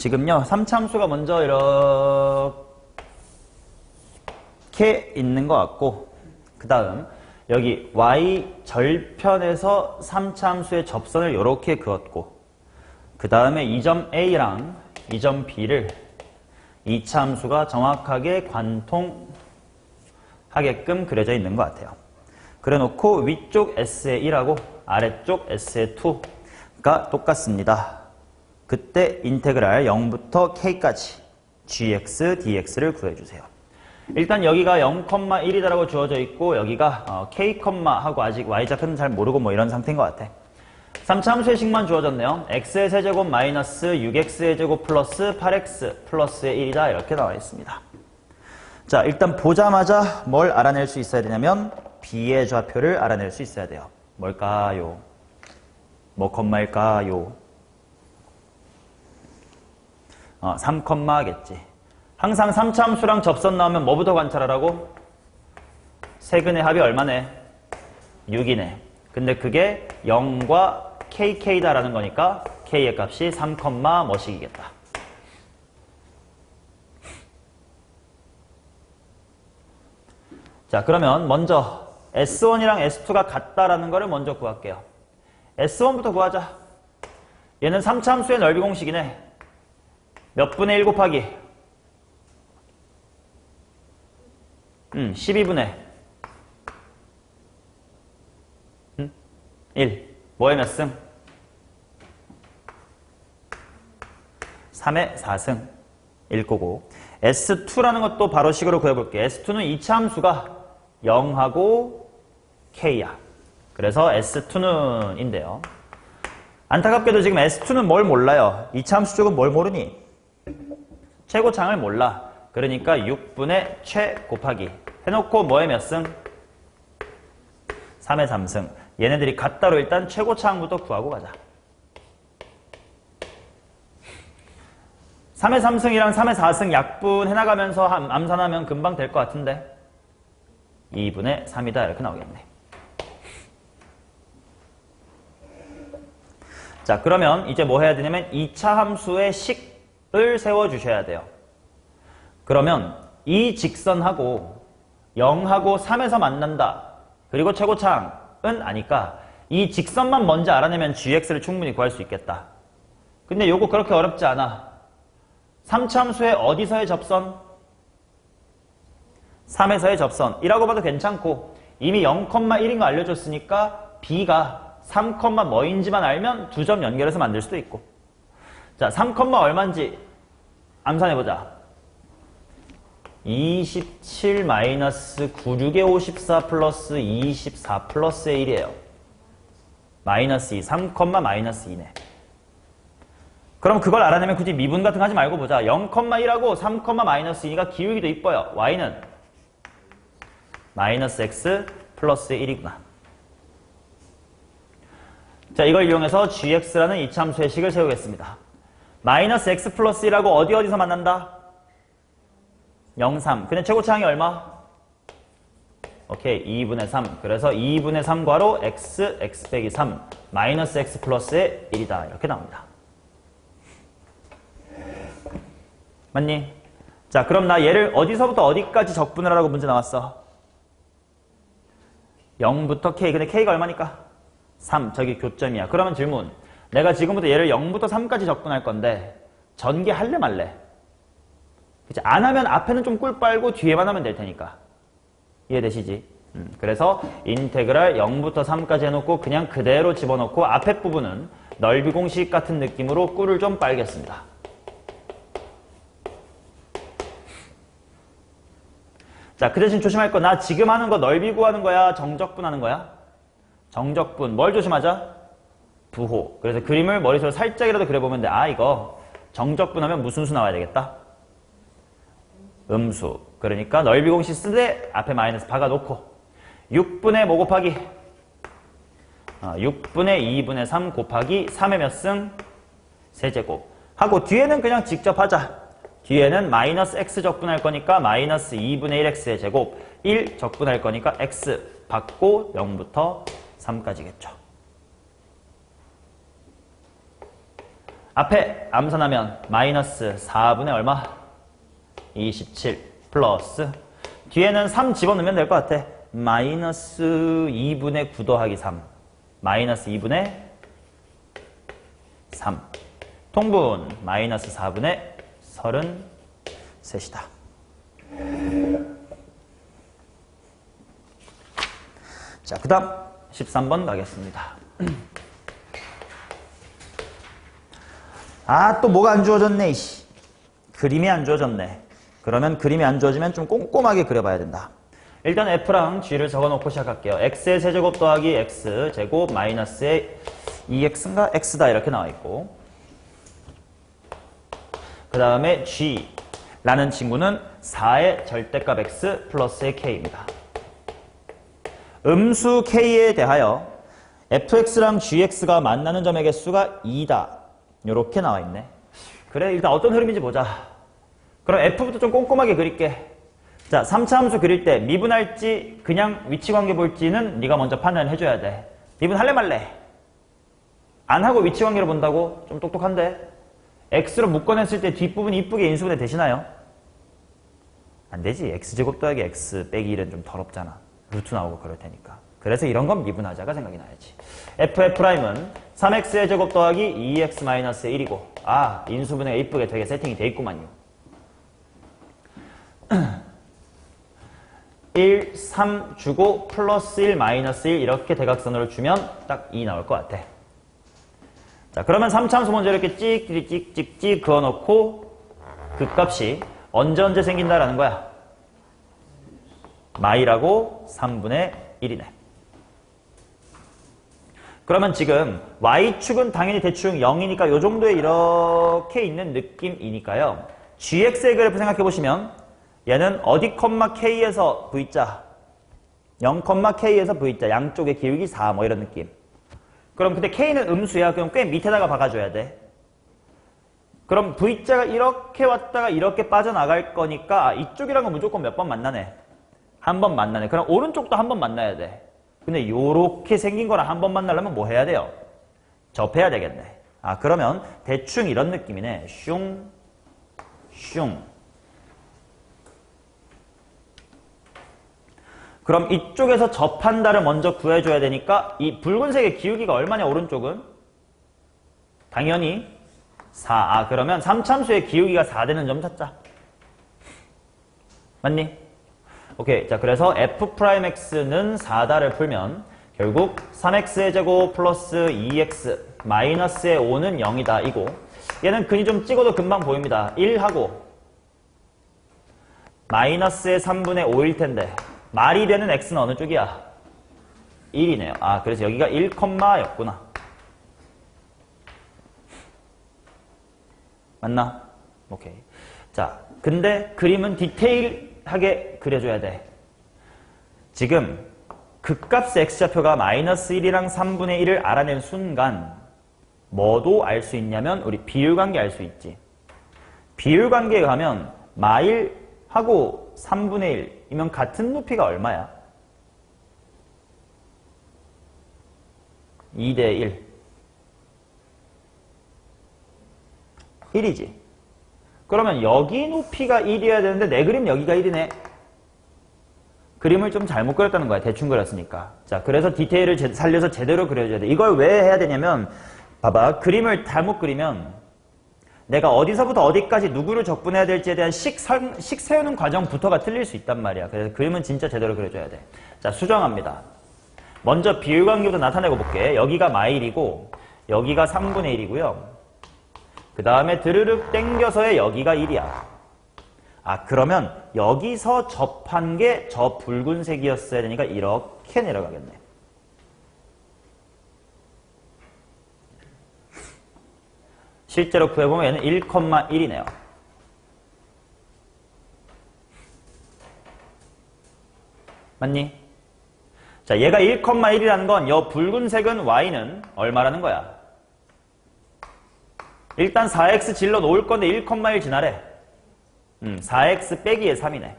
지금요 3차함수가 먼저 이렇게 있는 것 같고, 그 다음 여기 y 절편에서 3차함수의 접선을 이렇게 그었고, 그 다음에 이 점 A랑 이 점 B를 2차함수가 정확하게 관통하게끔 그려져 있는 것 같아요. 그래놓고 위쪽 S의 1하고 아래쪽 S의 2가 똑같습니다. 그때 인테그랄 0부터 K까지 gx, dx를 구해주세요. 일단 여기가 0,1이다라고 주어져 있고, 여기가 K, 하고 아직 Y좌표는 잘 모르고 뭐 이런 상태인 것 같아. 3차함수의 식만 주어졌네요. x의 세제곱 마이너스 6x의 제곱 플러스 8x 플러스의 1이다 이렇게 나와 있습니다. 자, 일단 보자마자 뭘 알아낼 수 있어야 되냐면 b의 좌표를 알아낼 수 있어야 돼요. 뭘까요? 뭐 컴마일까요? 3컴마겠지. 항상 3차함수랑 접선 나오면 뭐부터 관찰하라고? 세근의 합이 얼마네? 6이네. 근데 그게 0과 KK다라는 거니까 K의 값이 3, 뭐씩이겠다. 자, 그러면 먼저 S1이랑 S2가 같다라는 거를 먼저 구할게요. S1부터 구하자. 얘는 3차함수의 넓이 공식이네. 몇 분의 1 곱하기 12분의 1. 뭐의 몇 승? 3의 4승. 1 거고. S2라는 것도 바로 식으로 구해볼게. S2는 2차 함수가 0하고 K야. 그래서 S2는 인데요. 안타깝게도 지금 S2는 뭘 몰라요. 2차 함수 쪽은 뭘 모르니? 최고창을 몰라. 그러니까 6분의 최 곱하기 해놓고 뭐의 몇 승? 3의 3승. 얘네들이 같다로 일단 최고차항부터 구하고 가자. 3의 3승이랑 3의 4승 약분 해나가면서 암산하면 금방 될 것 같은데 2분의 3이다 이렇게 나오겠네. 자, 그러면 이제 뭐 해야 되냐면 2차 함수의 식을 세워주셔야 돼요. 그러면 이 직선하고 0하고 3에서 만난다. 그리고 최고차항은 아니까 이 직선만 먼저 알아내면 gx를 충분히 구할 수 있겠다. 근데 요거 그렇게 어렵지 않아. 3차 함수의 어디서의 접선? 3에서의 접선이라고 봐도 괜찮고, 이미 0,1인 거 알려줬으니까 b가 3, 뭐인지만 알면 두 점 연결해서 만들 수도 있고. 자, 3, 얼마인지 암산해보자. 27 마이너스 96의 54 플러스 24 플러스의 1이에요. 마이너스 2, 3, 마이너스 2네. 그럼 그걸 알아내면 굳이 미분 같은 거 하지 말고 보자. 0,1하고 3, 마이너스 2가 기울기도 이뻐요. y는 마이너스 x 플러스 1이구나. 자, 이걸 이용해서 gx라는 이차함수의 식을 세우겠습니다. 마이너스 x 플러스 1하고 어디서 만난다? 0, 3. 근데 최고차항이 얼마? 오케이, 2분의 3. 그래서 2분의 3 괄호 x 빼기 3 마이너스 x 플러스의 1이다. 이렇게 나옵니다. 맞니? 자, 그럼 나 얘를 어디서부터 어디까지 적분을 하라고 문제 나왔어? 0부터 k. 근데 k가 얼마니까? 3. 저기 교점이야. 그러면 질문. 내가 지금부터 얘를 0부터 3까지 적분할 건데 전개할래 말래? 그치? 안 하면 앞에는 좀 꿀 빨고 뒤에만 하면 될 테니까. 이해되시지? 그래서 인테그랄 0부터 3까지 해놓고 그냥 그대로 집어넣고 앞에 부분은 넓이 공식 같은 느낌으로 꿀을 좀 빨겠습니다. 자, 그 대신 조심할 거, 나 지금 하는 거 넓이 구하는 거야? 정적분 하는 거야? 정적분. 뭘 조심하자? 부호. 그래서 그림을 머릿속으로 살짝이라도 그려보면 돼. 아, 이거 정적분 하면 무슨 수 나와야 되겠다? 음수. 그러니까 넓이 공식 쓰되 앞에 마이너스 박아놓고 6분의 뭐 곱하기? 6분의 2분의 3 곱하기 3의 몇 승? 세제곱. 하고 뒤에는 그냥 직접 하자. 뒤에는 마이너스 x 적분할 거니까 마이너스 2분의 1x의 제곱 1 적분할 거니까 x 받고 0부터 3까지겠죠. 앞에 암산하면 마이너스 4분의 얼마? 27 플러스 뒤에는 3 집어넣으면 될 것 같아. 마이너스 2분의 9 더하기 3 마이너스 2분의 3 통분 마이너스 4분의 33이다. 자, 그 다음 13번 가겠습니다. 아, 또 뭐가 안 주어졌네, 이씨. 그림이 안 주어졌네. 그러면 그림이 안 주어지면 좀 꼼꼼하게 그려봐야 된다. 일단 F랑 G를 적어놓고 시작할게요. X의 세제곱 더하기 X제곱 마이너스의 2X인가? X다 이렇게 나와있고 그 다음에 G라는 친구는 4의 절대값 X 플러스의 K입니다. 음수 K에 대하여 fx랑 gx가 만나는 점의 개수가 2다. 이렇게 나와있네. 그래, 일단 어떤 흐름인지 보자. 그럼 f부터 좀 꼼꼼하게 그릴게. 자, 3차 함수 그릴 때 미분할지 그냥 위치관계 볼지는 네가 먼저 판단해줘야 돼. 미분할래 말래? 안 하고 위치관계로 본다고? 좀 똑똑한데? x로 묶어냈을 때 뒷부분이 이쁘게 인수분해 되시나요? 안 되지. x제곱 더하기 x 빼기 1은 좀 더럽잖아. 루트 나오고 그럴 테니까. 그래서 이런 건 미분하자가 생각이 나야지. f'은 3x의 제곱 더하기 2x-의 1이고 아, 인수분해가 이쁘게 되게 세팅이 돼 있구만요. 1, 3 주고 플러스 1, 마이너스 1 이렇게 대각선으로 주면 딱 2 나올 것 같아. 자, 그러면 3차 함수 먼저 이렇게 찍찍찍찍 그어놓고 그 값이 언제 생긴다라는 거야. 마이라고 3분의 1이네. 그러면 지금 y축은 당연히 대충 0이니까 요 정도에 이렇게 있는 느낌이니까요. gx의 그래프 생각해보시면 얘는 어디 컴마 k에서 v자 0, k에서 v자 양쪽의 기울기 4 뭐 이런 느낌. 그럼 근데 k는 음수야. 그럼 꽤 밑에다가 박아줘야 돼. 그럼 v자가 이렇게 왔다가 이렇게 빠져나갈 거니까 이쪽이란 건 무조건 몇 번 만나네. 한 번 만나네. 그럼 오른쪽도 한 번 만나야 돼. 근데 요렇게 생긴 거랑 한 번 만나려면 뭐 해야 돼요? 접해야 되겠네. 아, 그러면 대충 이런 느낌이네. 슝, 슝. 그럼 이쪽에서 접한다를 먼저 구해줘야 되니까 이 붉은색의 기울기가 얼마냐, 오른쪽은? 당연히 4. 아, 그러면 3참수의 기울기가 4 되는 점 찾자. 맞니? 오케이. 자, 그래서 f'x는 4다를 풀면 결국 3x의 제곱 플러스 2x 마이너스의 5는 0이다 이고 얘는 근이 좀 찍어도 금방 보입니다. 1하고 마이너스의 3분의 5일 텐데 말이 되는 x는 어느 쪽이야? 1이네요. 아, 그래서 여기가 1였구나. 맞나? 오케이. 자, 근데 그림은 디테일하게 그려줘야 돼. 지금 극값의 x좌표가 마이너스 1이랑 3분의 1을 알아낸 순간 뭐도 알 수 있냐면 우리 비율관계 알 수 있지. 비율관계에 가면 마일하고 3분의 1이면 같은 높이가 얼마야? 2대 1. 1이지. 그러면 여기 높이가 1이어야 되는데 내 그림 여기가 1이네. 그림을 좀 잘못 그렸다는 거야. 대충 그렸으니까. 자, 그래서 디테일을 살려서 제대로 그려줘야 돼. 이걸 왜 해야 되냐면 봐봐. 그림을 잘못 그리면 내가 어디서부터 어디까지 누구를 적분해야 될지에 대한 식 세우는 과정부터가 틀릴 수 있단 말이야. 그래서 그림은 진짜 제대로 그려줘야 돼. 자, 수정합니다. 먼저 비율관계부터 나타내고 볼게. 여기가 마일이고 여기가 3분의 1이고요. 그 다음에 드르륵 땡겨서의 여기가 1이야. 아, 그러면 여기서 접한 게 저 붉은색이었어야 되니까 이렇게 내려가겠네. 실제로 구해보면 얘는 1,1이네요. 맞니? 자, 얘가 1,1이라는 건 이 붉은색은 y는 얼마라는 거야? 일단 4x 질러 놓을 건데 1,1 지나래. 4x 빼기의 3이네.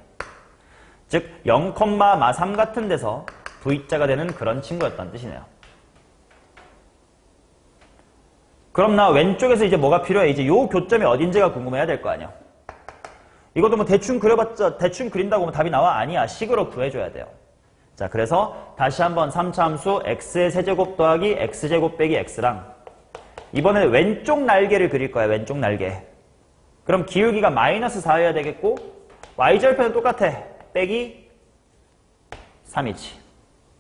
즉 0,3 같은 데서 v자가 되는 그런 친구였다는 뜻이네요. 그럼 나 왼쪽에서 이제 뭐가 필요해? 이제 요 교점이 어딘지가 궁금해야 될 거 아니야. 이것도 뭐 대충 그려봤자 대충 그린다고 하면 답이 나와? 아니야. 식으로 구해줘야 돼요. 자, 그래서 다시 한번 3차 함수 x의 세제곱 더하기 x제곱 빼기 x랑 이번에는 왼쪽 날개를 그릴 거야. 왼쪽 날개. 그럼 기울기가 마이너스 4여야 되겠고 y절편은 똑같아. 빼기 3이지.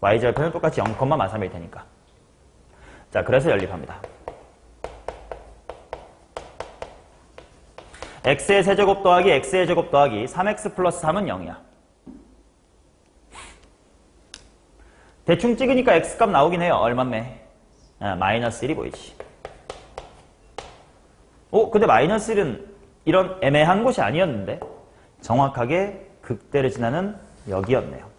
y절편은 똑같이 0,43일 테니까. 자, 그래서 연립합니다. x의 세제곱 더하기 x의 제곱 더하기 3x 플러스 3은 0이야. 대충 찍으니까 x값 나오긴 해요. 얼마매? 마이너스 1이 보이지. 근데 마이너스 1은 이런 애매한 곳이 아니었는데 정확하게 극대를 지나는 여기였네요.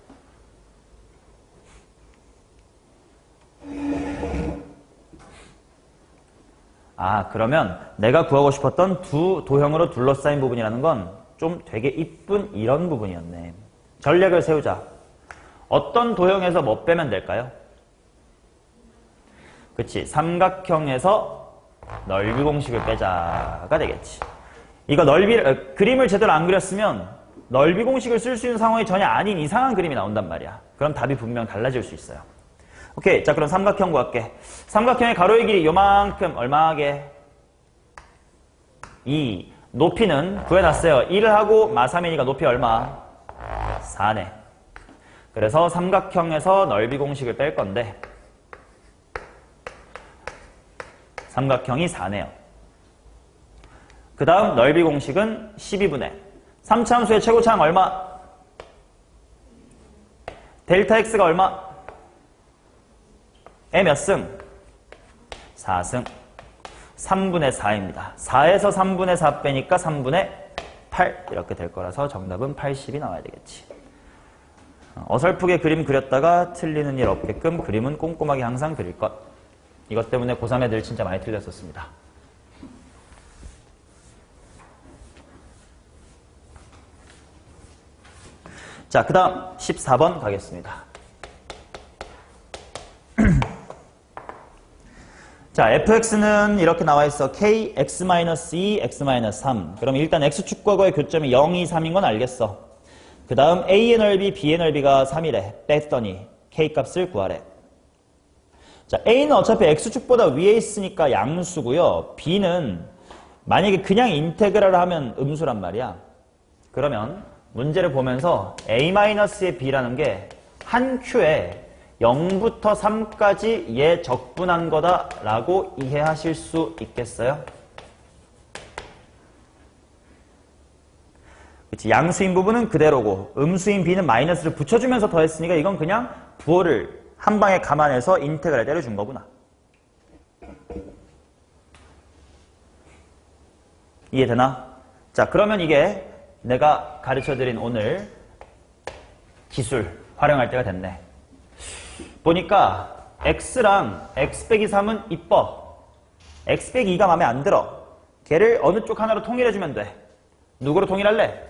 그러면 내가 구하고 싶었던 두 도형으로 둘러싸인 부분이라는 건 좀 되게 이쁜 이런 부분이었네. 전략을 세우자. 어떤 도형에서 뭐 빼면 될까요? 그치. 삼각형에서 넓이 공식을 빼자가 되겠지. 이거 그림을 제대로 안 그렸으면 넓이 공식을 쓸 수 있는 상황이 전혀 아닌 이상한 그림이 나온단 말이야. 그럼 답이 분명 달라질 수 있어요. 오케이. 자, 그럼 삼각형 구할게. 삼각형의 가로의 길이 요만큼 얼마하게? 2. 높이는 구해놨어요. 1을 하고 마3이니까 높이 얼마? 4네. 그래서 삼각형에서 넓이 공식을 뺄 건데 삼각형이 4네요. 그 다음 넓이 공식은 12분의 3차 함수의 최고차항 얼마? 델타 x가 얼마? 에 몇 승? 4승. 3분의 4입니다. 4에서 3분의 4 빼니까 3분의 8 이렇게 될 거라서 정답은 80이 나와야 되겠지. 어설프게 그림 그렸다가 틀리는 일 없게끔 그림은 꼼꼼하게 항상 그릴 것. 이것 때문에 고3 애들 진짜 많이 틀렸었습니다. 자, 그 다음 14번 가겠습니다. 자, fx는 이렇게 나와 있어. k, x-2, x-3. 그럼 일단 x축과거의 교점이 0, 2, 3인 건 알겠어. 그 다음 a의 넓이, b의 넓이가 3이래. 뺐더니 k 값을 구하래. 자, a는 어차피 x축보다 위에 있으니까 양수고요. b는 만약에 그냥 인테그랄을 하면 음수란 말이야. 그러면 문제를 보면서 a-의 b라는 게 한 큐에 0부터 3까지 얘 적분한 거다라고 이해하실 수 있겠어요? 그치, 양수인 부분은 그대로고 음수인 b는 마이너스를 붙여주면서 더했으니까 이건 그냥 부호를 한 방에 감안해서 인테그랄 때려준 거구나. 이해되나? 자, 그러면 이게 내가 가르쳐드린 오늘 기술 활용할 때가 됐네. 보니까 x랑 x 빼기 3은 이뻐. x 빼기 2가 마음에 안 들어. 걔를 어느 쪽 하나로 통일해주면 돼. 누구로 통일할래?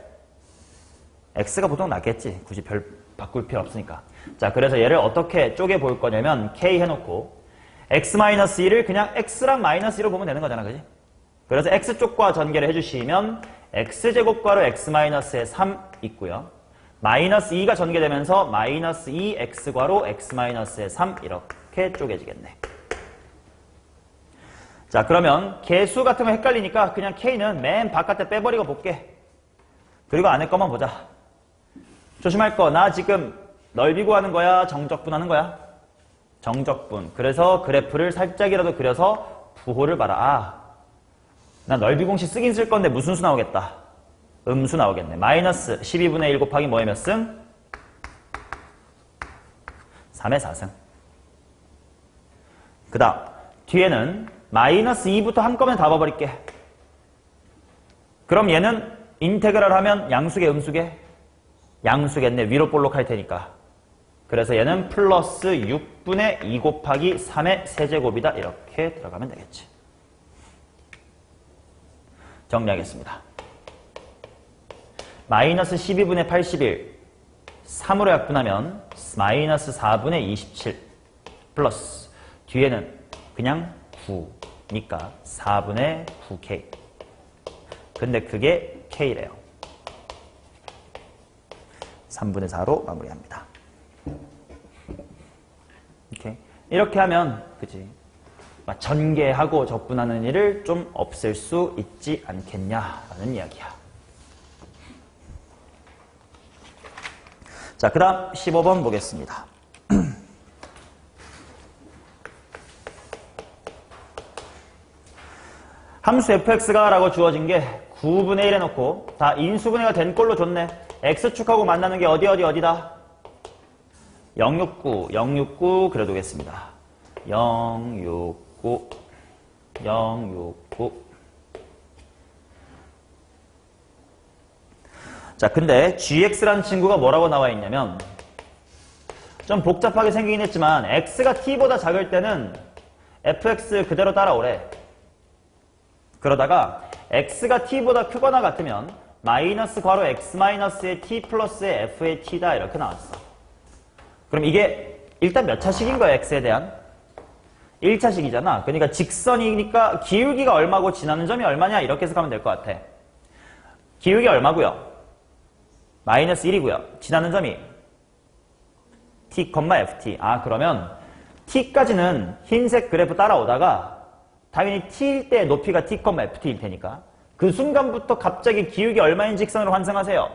x가 보통 낫겠지. 굳이 별 바꿀 필요 없으니까. 자, 그래서 얘를 어떻게 쪼개볼 거냐면 k 해놓고 x-2를 그냥 x랑 -2로 보면 되는 거잖아. 그지? 그래서 x쪽과 전개를 해주시면 x제곱과로 x-의 3 있고요. -2가 전개되면서 -2x과로 x-의 3 이렇게 쪼개지겠네. 자, 그러면 개수 같은 거 헷갈리니까 그냥 k는 맨 바깥에 빼버리고 볼게. 그리고 안에 것만 보자. 조심할 거. 나 지금 넓이 구하는 거야? 정적분 하는 거야? 정적분. 그래서 그래프를 살짝이라도 그려서 부호를 봐라. 나 넓이 공식 쓰긴 쓸 건데 무슨 수 나오겠다. 음수 나오겠네. 마이너스 12분의 1 곱하기 뭐의 몇 승? 3의 4승. 그 다음 뒤에는 -2부터 한꺼번에 다 봐버릴게. 그럼 얘는 인테그랄 하면 양수계 음수계? 양수겠네. 위로 볼록할 테니까. 그래서 얘는 플러스 6분의 2 곱하기 3의 세제곱이다. 이렇게 들어가면 되겠지. 정리하겠습니다. 마이너스 12분의 81 3으로 약분하면 마이너스 4분의 27 플러스 뒤에는 그냥 9 니까 4분의 9K. 근데 그게 K래요. 3분의 4로 마무리합니다. 오케이. 이렇게 하면 그치? 전개하고 적분하는 일을 좀 없앨 수 있지 않겠냐라는 이야기야. 자, 그 다음 15번 보겠습니다. 함수 fx가 라고 주어진 게 9분의 1 해놓고 다 인수분해가 된 꼴로 줬네. x축하고 만나는 게 어디다? 069, 069 그려두겠습니다. 069, 069. 자, 근데 gx라는 친구가 뭐라고 나와 있냐면 좀 복잡하게 생기긴 했지만 x가 t보다 작을 때는 fx 그대로 따라오래. 그러다가 x가 t보다 크거나 같으면 마이너스 괄호 x 마이너스의 t 플러스의 f의 t다 이렇게 나왔어. 그럼 이게 일단 몇 차식인 거야 x에 대한? 1차식이잖아. 그러니까 직선이니까 기울기가 얼마고 지나는 점이 얼마냐 이렇게 해석하면 될 것 같아. 기울기 얼마고요? 마이너스 1이고요. 지나는 점이 t, ft. 아, 그러면 t까지는 흰색 그래프 따라오다가 당연히 t일 때 높이가 t, ft일 테니까 그 순간부터 갑자기 기울기 얼마인 직선으로 환승하세요.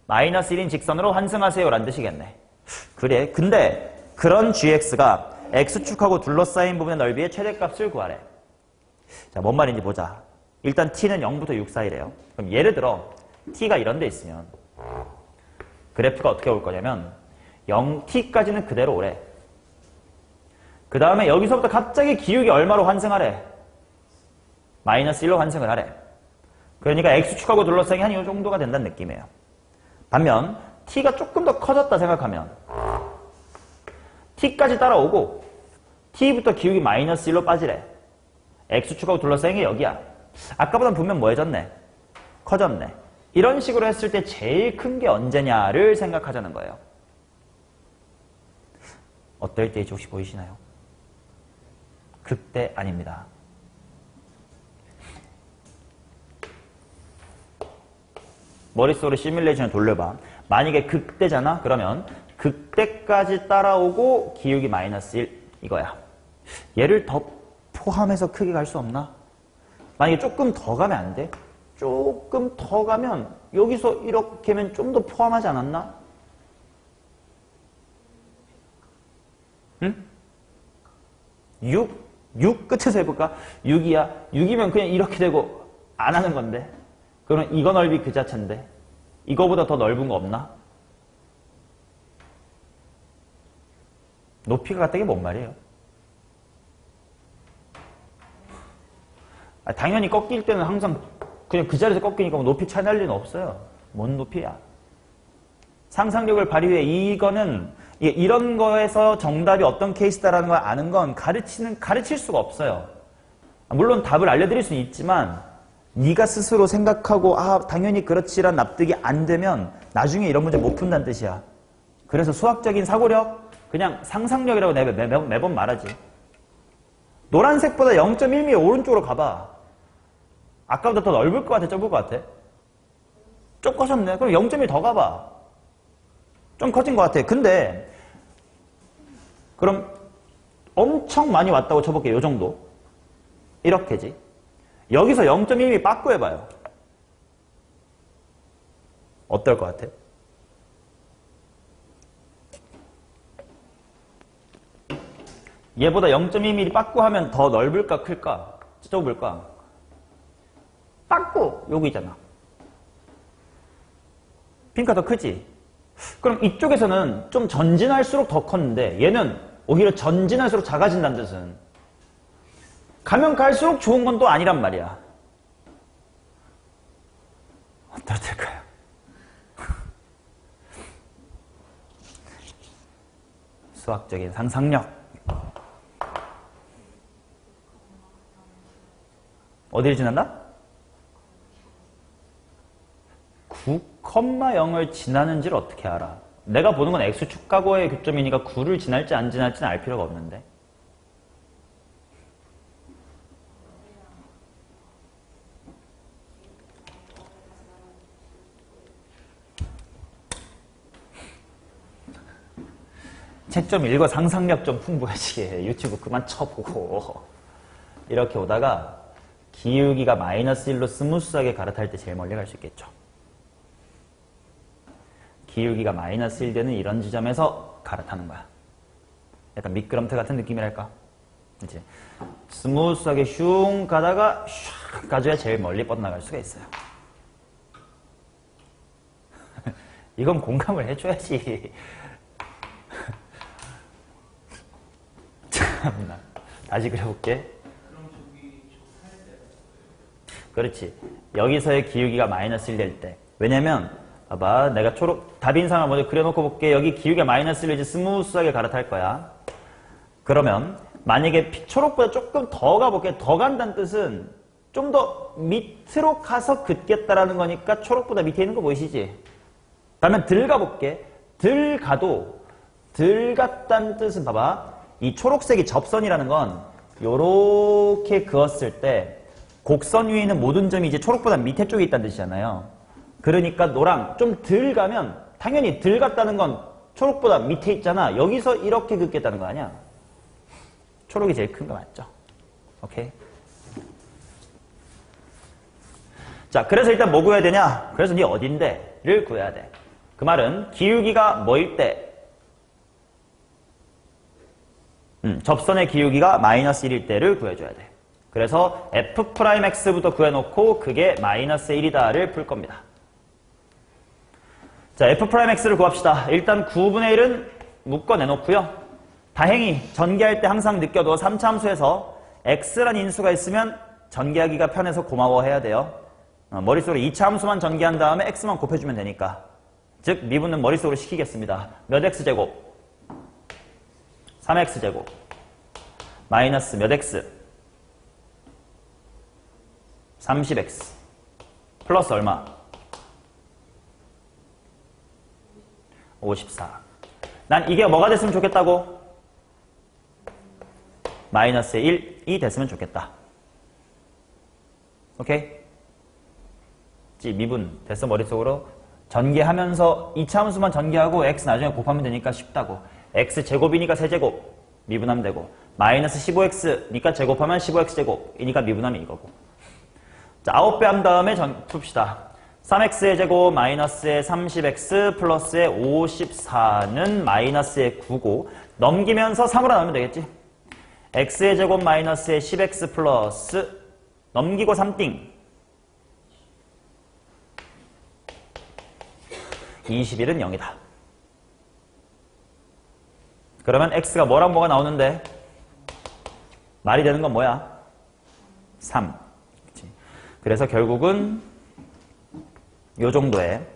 마이너스 1인 직선으로 환승하세요 라는 뜻이겠네. 그래. 근데 그런 gx가 x축하고 둘러싸인 부분의 넓이의 최대값을 구하래. 자, 뭔 말인지 보자. 일단 t는 0부터 6 사이래요. 그럼 예를 들어 t가 이런 데 있으면 그래프가 어떻게 올 거냐면 0t까지는 그대로 오래. 그 다음에 여기서부터 갑자기 기울기 얼마로 환승하래? 마이너스 1로 환승을 하래. 그러니까 x축하고 둘러싸기 한 이 정도가 된다는 느낌이에요. 반면 t가 조금 더 커졌다 생각하면 t까지 따라오고 t부터 기울기 마이너스 1로 빠지래. x축하고 둘러싸인 게 여기야. 아까보단 분명 뭐해졌네? 커졌네. 이런 식으로 했을 때 제일 큰 게 언제냐를 생각하자는 거예요. 어떨 때인지 혹시 보이시나요? 극대 아닙니다. 머릿속으로 시뮬레이션을 돌려봐. 만약에 극대잖아? 그러면 극대까지 따라오고 기울기 마이너스 1 이거야. 얘를 더 포함해서 크게 갈 수 없나? 만약에 조금 더 가면 안 돼? 조금 더 가면 여기서 이렇게 하면 좀 더 포함하지 않았나? 응? 6 끝에서 해볼까? 6이야. 6이면 그냥 이렇게 되고 안 하는 건데. 그러면 이거 넓이 그 자체인데. 이거보다 더 넓은 거 없나? 높이가 같다는 게 뭔 말이에요? 당연히 꺾일 때는 항상 그냥 그 자리에서 꺾이니까 뭐 높이 차이 날 리는 없어요. 뭔 높이야? 상상력을 발휘해. 이거는 이런 거에서 정답이 어떤 케이스다라는 걸 아는 건 가르칠 수가 없어요. 물론 답을 알려드릴 수는 있지만 네가 스스로 생각하고 당연히 그렇지란 납득이 안 되면 나중에 이런 문제 못 푼다는 뜻이야. 그래서 수학적인 사고력 그냥 상상력이라고 매번 말하지. 노란색보다 0.1mm 오른쪽으로 가봐. 아까보다 더 넓을 것 같아? 좁을 것 같아? 좀 커졌네. 그럼 0.1 더 가봐. 좀 커진 것 같아. 근데 그럼 엄청 많이 왔다고 쳐볼게요. 이 정도. 이렇게지. 여기서 0.1mm 빠꾸 해봐요. 어떨 것 같아? 얘보다 0.2mm 빠꾸 하면 더 넓을까 클까? 좁을까? 빠꾸! 여기잖아. 핑크가 더 크지? 그럼 이쪽에서는 좀 전진할수록 더 컸는데 얘는 오히려 전진할수록 작아진다는 뜻은 가면 갈수록 좋은 건 또 아니란 말이야. 어떨까요? 수학적인 상상력. 어디를 지난다? 9,0을 지나는지를 어떻게 알아? 내가 보는 건 x축하고의 교점이니까 9를 지날지 안 지날지는 알 필요가 없는데. 책 좀 읽어 상상력 좀 풍부해지게 유튜브 그만 쳐보고 이렇게 오다가 기울기가 마이너스 1로 스무스하게 갈아탈 때 제일 멀리 갈 수 있겠죠. 기울기가 마이너스 1 되는 이런 지점에서 갈아타는 거야. 약간 미끄럼틀 같은 느낌이랄까? 이제 스무스하게 슝 가다가 슉 가줘야 제일 멀리 뻗나갈 수가 있어요. 이건 공감을 해줘야지. 참나. 다시 그려볼게. 그렇지. 여기서의 기울기가 마이너스 1 될 때. 왜냐면 봐봐. 내가 답인상을 먼저 그려놓고 볼게. 여기 기울기가 마이너스 1로 이제 스무스하게 갈아탈 거야. 그러면 만약에 초록보다 조금 더 가볼게. 더 간다는 뜻은 좀 더 밑으로 가서 긋겠다라는 거니까 초록보다 밑에 있는 거 보이시지? 그러면 들 가볼게. 들 가도 들 갔다는 뜻은 봐봐. 이 초록색이 접선이라는 건 요렇게 그었을 때 곡선 위에 있는 모든 점이 이제 초록보다 밑에 쪽에 있다는 뜻이잖아요. 그러니까 노랑 좀 들 가면 당연히 들 갔다는 건 초록보다 밑에 있잖아. 여기서 이렇게 긋겠다는 거 아니야? 초록이 제일 큰 거 맞죠? 오케이? 자, 그래서 일단 뭐 구해야 되냐? 그래서 니 어딘데? 를 구해야 돼. 그 말은 기울기가 뭐일 때? 접선의 기울기가 마이너스 1일 때를 구해줘야 돼. 그래서 f'x부터 구해놓고 그게 마이너스 1이다를 풀 겁니다. 자, f'x를 구합시다. 일단 9분의 1은 묶어내놓고요. 다행히 전개할 때 항상 느껴도 3차 함수에서 x란 인수가 있으면 전개하기가 편해서 고마워해야 돼요. 머릿속으로 2차 함수만 전개한 다음에 x만 곱해주면 되니까. 즉 미분은 머릿속으로 시키겠습니다. 몇 x제곱? 3x제곱 마이너스 몇 x? 30x 플러스 얼마? 54. 난 이게 뭐가 됐으면 좋겠다고? 마이너스 1이 됐으면 좋겠다. 오케이? 미분 됐어 머릿속으로? 전개하면서 2차 함수만 전개하고 x 나중에 곱하면 되니까 쉽다고. x제곱이니까 세제곱 미분하면 되고 마이너스 15x니까 제곱하면 15x제곱이니까 미분하면 이거고. 자, 9배 한 다음에 풉시다. 3x의 제곱 마이너스의 30x 플러스의 54는 마이너스의 9고 넘기면서 3으로 나누면 되겠지. x의 제곱 마이너스의 10x 플러스 넘기고 3띵 21은 0이다. 그러면 x가 뭐랑 뭐가 나오는데 말이 되는 건 뭐야? 3. 그치? 그래서 결국은 요 정도에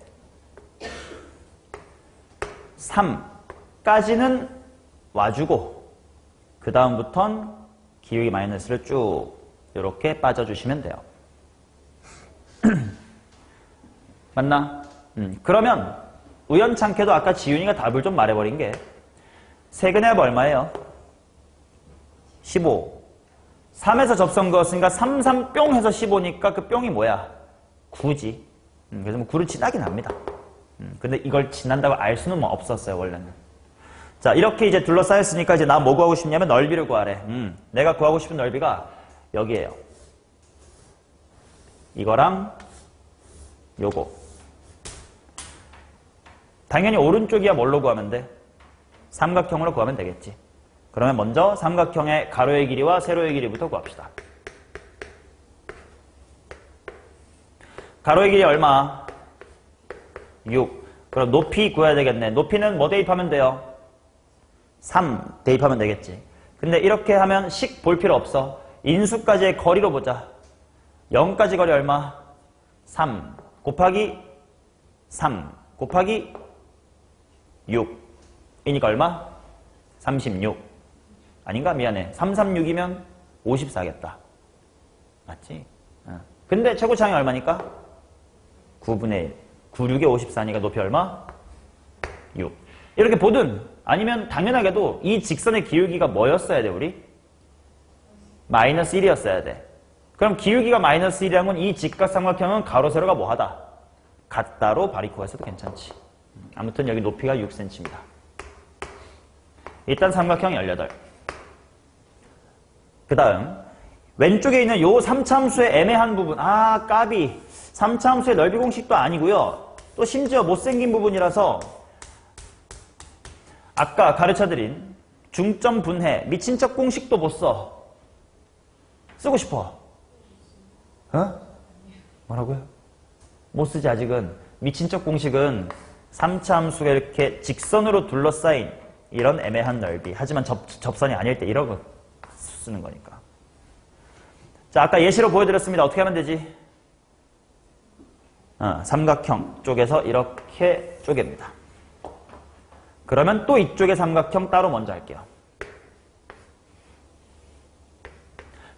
3까지는 와주고 그 다음부턴 기울기 마이너스를 쭉 이렇게 빠져주시면 돼요. 맞나? 그러면 우연찮게도 아까 지윤이가 답을 좀 말해버린 게 세근의 합 얼마예요? 15. 3에서 접선 그었으니까 3, 3, 뿅 해서 15니까 그 뿅이 뭐야? 9지. 그래서 뭐 9를 지나긴 합니다. 근데 이걸 지난다고 알 수는 뭐 없었어요, 원래는. 자, 이렇게 이제 둘러싸였으니까 이제 나 뭐 구하고 싶냐면 넓이를 구하래. 내가 구하고 싶은 넓이가 여기에요. 이거랑 요거. 당연히 오른쪽이야 뭘로 구하면 돼? 삼각형으로 구하면 되겠지. 그러면 먼저 삼각형의 가로의 길이와 세로의 길이부터 구합시다. 가로의 길이 얼마? 6. 그럼 높이 구해야 되겠네. 높이는 뭐 대입하면 돼요? 3 대입하면 되겠지. 근데 이렇게 하면 식 볼 필요 없어. 인수까지의 거리로 보자. 0까지 거리 얼마? 3 곱하기 3 곱하기 6 이니까 얼마? 36. 아닌가? 미안해. 336이면 54겠다. 맞지? 근데 최고차항이 얼마니까? 9분의 1. 96에 54니까 높이 얼마? 6. 이렇게 보든 아니면 당연하게도 이 직선의 기울기가 뭐였어야 돼 우리? 마이너스 1이었어야 돼. 그럼 기울기가 마이너스 1이라는 건 이 직각삼각형은 가로 세로가 뭐하다? 같다로 바리코가 했어도 괜찮지. 아무튼 여기 높이가 6cm입니다. 일단 삼각형 18. 그 다음 왼쪽에 있는 요 3차함수의 애매한 부분. 아, 까비. 3차함수의 넓이 공식도 아니고요. 또 심지어 못생긴 부분이라서 아까 가르쳐드린 중점 분해, 미친 척 공식도 못 써. 쓰고 싶어. 어? 뭐라고요? 못 쓰지 아직은. 미친 척 공식은 3차함수가 이렇게 직선으로 둘러싸인 이런 애매한 넓이. 하지만 접선이 아닐 때 이러고 쓰는 거니까. 자, 아까 예시로 보여드렸습니다. 어떻게 하면 되지? 삼각형 쪽에서 이렇게 쪼갭니다. 그러면 또 이쪽의 삼각형 따로 먼저 할게요.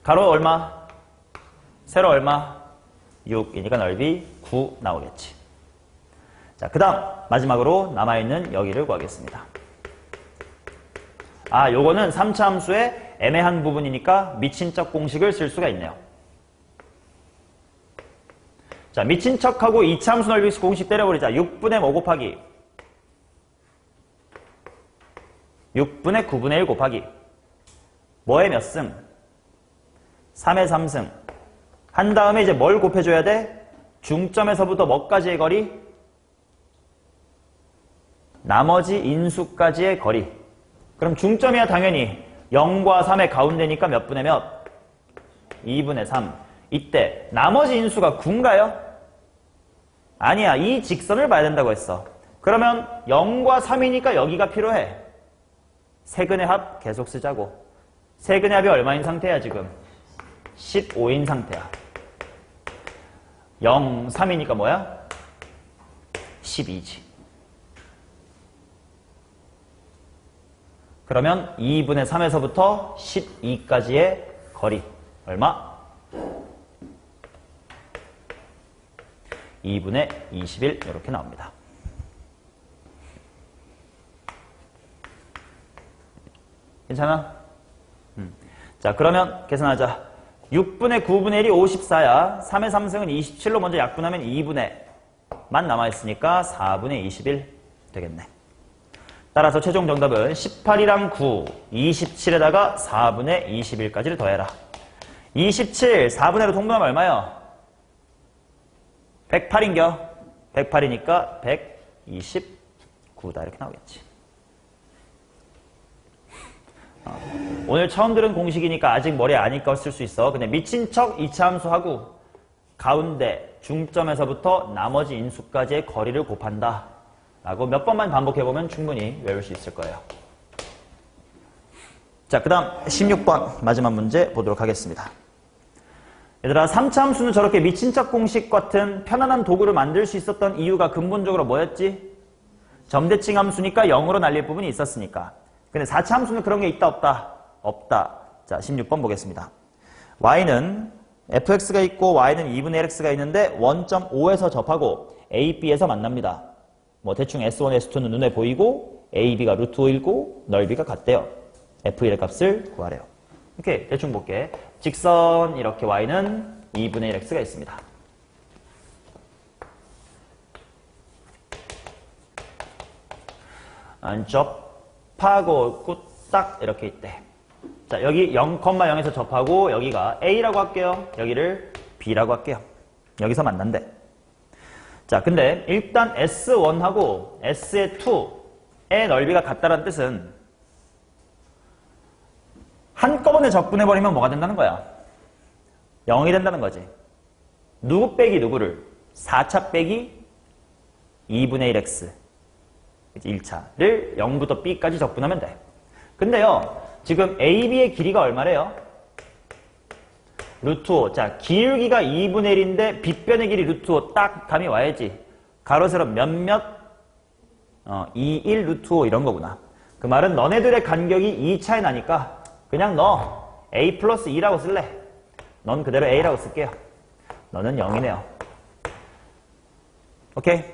가로 얼마? 세로 얼마? 6이니까 넓이 9 나오겠지. 자, 그 다음 마지막으로 남아있는 여기를 구하겠습니다. 아, 요거는 3차 함수의 애매한 부분이니까 미친 척 공식을 쓸 수가 있네요. 자, 미친 척하고 2차 함수 넓이 공식 때려버리자. 6분의 뭐 곱하기 6분의 9분의 1 곱하기 뭐의 몇 승? 3의 3승. 한 다음에 이제 뭘 곱해줘야 돼? 중점에서부터 뭐까지의 거리? 나머지 인수까지의 거리. 그럼 중점이야 당연히 0과 3의 가운데니까 몇 분의 몇? 2분의 3. 이때 나머지 인수가 9인가요? 아니야. 이 직선을 봐야 된다고 했어. 그러면 0과 3이니까 여기가 필요해. 세근의 합 계속 쓰자고. 세근의 합이 얼마인 상태야 지금? 15인 상태야. 0, 3이니까 뭐야? 12지. 그러면 2분의 3에서부터 12까지의 거리 얼마? 2분의 21 이렇게 나옵니다. 괜찮아? 자, 그러면 계산하자. 6분의 9분의 1이 54야. 3의 3승은 27로 먼저 약분하면 2분의 만 남아있으니까 4분의 21 되겠네. 따라서 최종 정답은 18이랑 9, 27에다가 4분의 21까지를 더해라. 27, 4분의 1로 통분하면 얼마요? 108인겨? 108이니까 129다 이렇게 나오겠지. 오늘 처음 들은 공식이니까 아직 머리에 아니까 쓸 수 있어. 근데 미친 척 2차 함수하고 가운데 중점에서부터 나머지 인수까지의 거리를 곱한다 라고 몇 번만 반복해보면 충분히 외울 수 있을 거예요. 자, 그 다음 16번 마지막 문제 보도록 하겠습니다. 얘들아, 3차 함수는 저렇게 미친 척 공식 같은 편안한 도구를 만들 수 있었던 이유가 근본적으로 뭐였지? 점대칭 함수니까 0으로 날릴 부분이 있었으니까. 근데 4차 함수는 그런 게 있다 없다? 없다. 자, 16번 보겠습니다. y는 fx가 있고 y는 2분의 1x가 있는데 1.5에서 접하고 a, b에서 만납니다. 뭐 대충 s1, s2는 눈에 보이고 a, b가 루트 5이고 넓이가 같대요. f1의 값을 구하래요. 이렇게 대충 볼게. 직선 이렇게 y는 2분의 1x가 있습니다. 접하고 딱 이렇게 있대. 자, 여기 0,0에서 접하고 여기가 a라고 할게요. 여기를 b라고 할게요. 여기서 만난대. 자, 근데 일단 S1하고 S2의 넓이가 같다는 뜻은 한꺼번에 적분해버리면 뭐가 된다는 거야? 0이 된다는 거지. 누구 빼기 누구를? 4차 빼기 2분의 1x 1차를 0부터 b까지 적분하면 돼. 근데요, 지금 AB의 길이가 얼마래요? 루트 5. 자, 기울기가 2분의 1인데 빗변의 길이 루트 5 딱 감이 와야지. 가로 세로 몇몇 2, 1 루트 5 이런 거구나. 그 말은 너네들의 간격이 2차이 나니까 그냥 너 A 플러스 2라고 쓸래. 넌 그대로 A라고 쓸게요. 너는 0이네요. 오케이?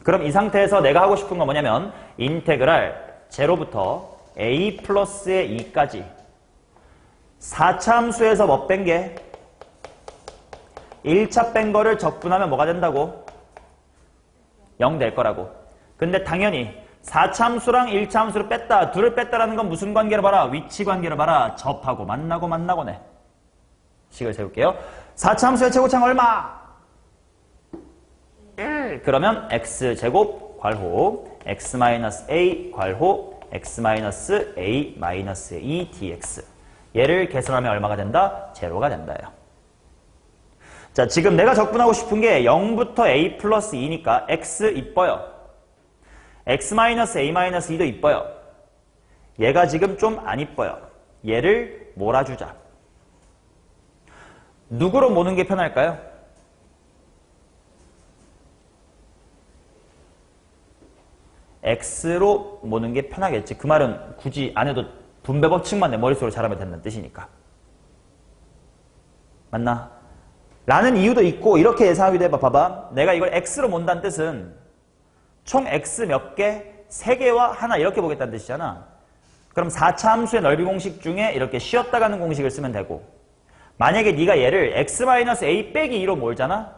그럼 이 상태에서 내가 하고 싶은 건 뭐냐면 인테그랄 제로부터 A 플러스의 2까지 4차 함수에서 뭐 뺀 게 1차 뺀 거를 적분하면 뭐가 된다고? 0 될 거라고. 근데 당연히 4차함수랑 1차함수를 뺐다. 둘을 뺐다라는 건 무슨 관계를 봐라? 위치 관계를 봐라. 접하고 만나고네. 식을 세울게요. 4차함수의 최고차는 얼마? 1. 그러면 x제곱 괄호 x-a 괄호 x-a-a dx. 얘를 계산하면 얼마가 된다? 제로가 된다요. 자, 지금 내가 적분하고 싶은 게 0부터 a 플러스 2니까 x 이뻐요. x-a-2도 이뻐요. 얘가 지금 좀 안 이뻐요. 얘를 몰아주자. 누구로 모는 게 편할까요? x로 모는 게 편하겠지. 그 말은 굳이 안 해도 분배 법칙만 내 머릿속으로 잘하면 된다는 뜻이니까. 맞나? 라는 이유도 있고 이렇게 예상하기도 해봐. 봐봐. 내가 이걸 x로 몬다는 뜻은 총 x 몇 개? 3개와 하나 이렇게 보겠다는 뜻이잖아. 그럼 4차 함수의 넓이 공식 중에 이렇게 쉬었다 가는 공식을 쓰면 되고 만약에 네가 얘를 x-a 빼기 2로 몰잖아?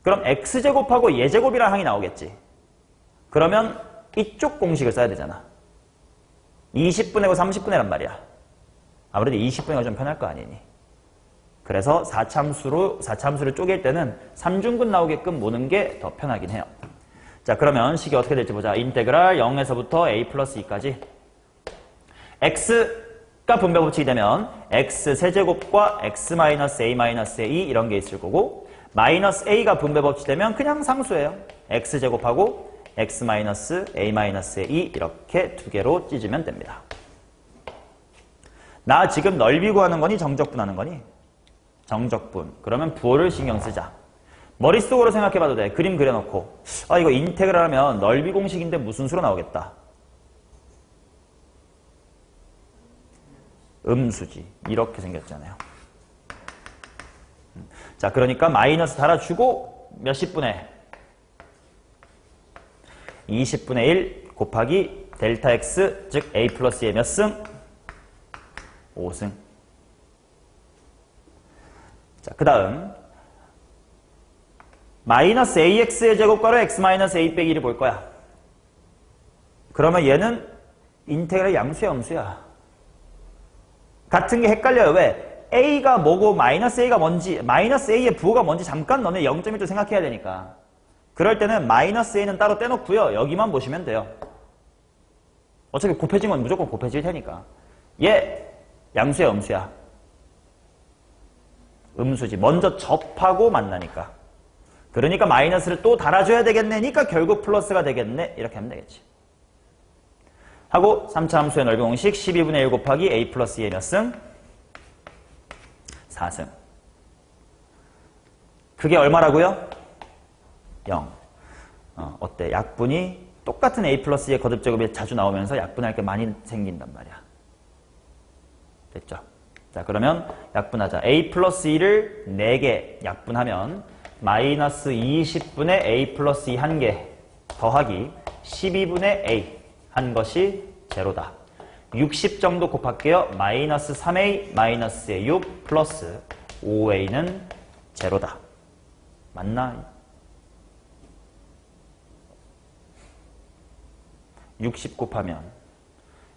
그럼 x제곱하고 얘제곱이라는 항이 나오겠지. 그러면 이쪽 공식을 써야 되잖아. 20분의 30분의란 말이야. 아무래도 20분의가 좀 편할 거 아니니. 그래서 4차함수를 쪼갤 때는 3중근 나오게끔 모는 게 더 편하긴 해요. 자, 그러면 식이 어떻게 될지 보자. 인테그랄 0에서부터 a 플러스 2까지. x가 분배 법칙이 되면 x 세제곱과 x-a-a 이런 게 있을 거고 마이너스 a가 분배 법칙이 되면 그냥 상수예요. x제곱하고 x-a-a 이렇게 두 개로 찢으면 됩니다. 나 지금 넓이 구하는 거니 정적분 하는 거니? 정적분. 그러면 부호를 신경 쓰자. 머릿속으로 생각해봐도 돼. 그림 그려놓고 아 이거 인테그랄 하면 넓이 공식인데 무슨 수로 나오겠다. 음수지. 이렇게 생겼잖아요. 자, 그러니까 마이너스 달아주고 몇십 분의 20분의 1 곱하기 델타 x 즉 a 플러스의 몇 승? 5승. 자, 그 다음 마이너스 ax의 제곱가로 x-a 빼기 1을 볼 거야. 그러면 얘는 인테그랄 양수야 음수야? 같은 게 헷갈려요. 왜? a가 뭐고 마이너스 a가 뭔지 마이너스 a의 부호가 뭔지 잠깐 너네 0.1도 생각해야 되니까 그럴 때는 마이너스 a는 따로 떼놓고요. 여기만 보시면 돼요. 어차피 곱해진 건 무조건 곱해질 테니까. 얘 양수야 음수야? 음수지. 먼저 접하고 만나니까. 그러니까 마이너스를 또 달아줘야 되겠네니까 결국 플러스가 되겠네. 이렇게 하면 되겠지. 하고 3차 함수의 넓이 공식 12분의 1 곱하기 a 플러스 2의 몇 승? 4승. 그게 얼마라고요? 0. 어때? 약분이 똑같은 a 플러스 2의 거듭제곱이 자주 나오면서 약분할 게 많이 생긴단 말이야. 됐죠? 자, 그러면 약분하자. a 플러스 2를 4개 약분하면 마이너스 20분의 a 플러스 2 1개 더하기 12분의 a 한 것이 제로다. 60 정도 곱할게요. 마이너스 3a 마이너스의 6 플러스 5a는 제로다. 맞나? 60 곱하면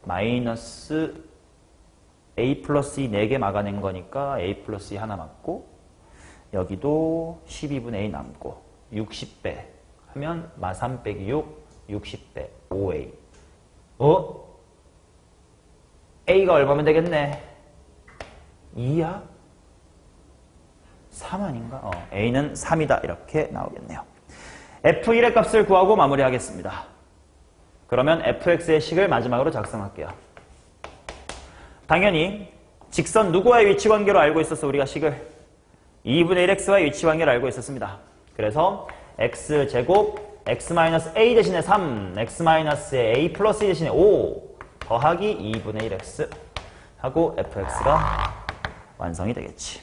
마이너스 a 플러스 2 4개 막아낸 거니까 a 플러스 2 하나 맞고 여기도 12분의 a 남고 60배 하면 마3 빼기 6 60배 5a a가 얼마면 되겠네? 2야? 3 아닌가? a는 3이다 이렇게 나오겠네요. f1의 값을 구하고 마무리하겠습니다. 그러면 fx의 식을 마지막으로 작성할게요. 당연히 직선 누구와의 위치관계로 알고 있었어? 우리가 식을 2분의 1x와의 위치관계를 알고 있었습니다. 그래서 x제곱 x-a 대신에 3 x-a 플러스 2 대신에 5 더하기 2분의 1x 하고 fx가 완성이 되겠지.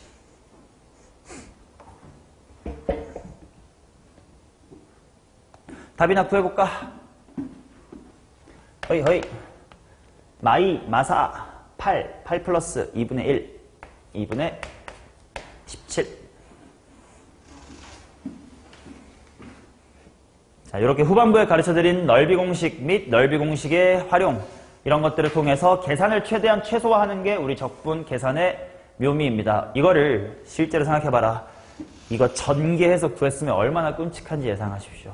답이나 구해볼까? 허이 마사 8 플러스 2분의 1 2분의 17 자, 이렇게 후반부에 가르쳐드린 넓이 공식 및 넓이 공식의 활용, 이런 것들을 통해서 계산을 최대한 최소화하는 게 우리 적분 계산의 묘미입니다. 이거를 실제로 생각해봐라. 이거 전개해서 구했으면 얼마나 끔찍한지 예상하십시오.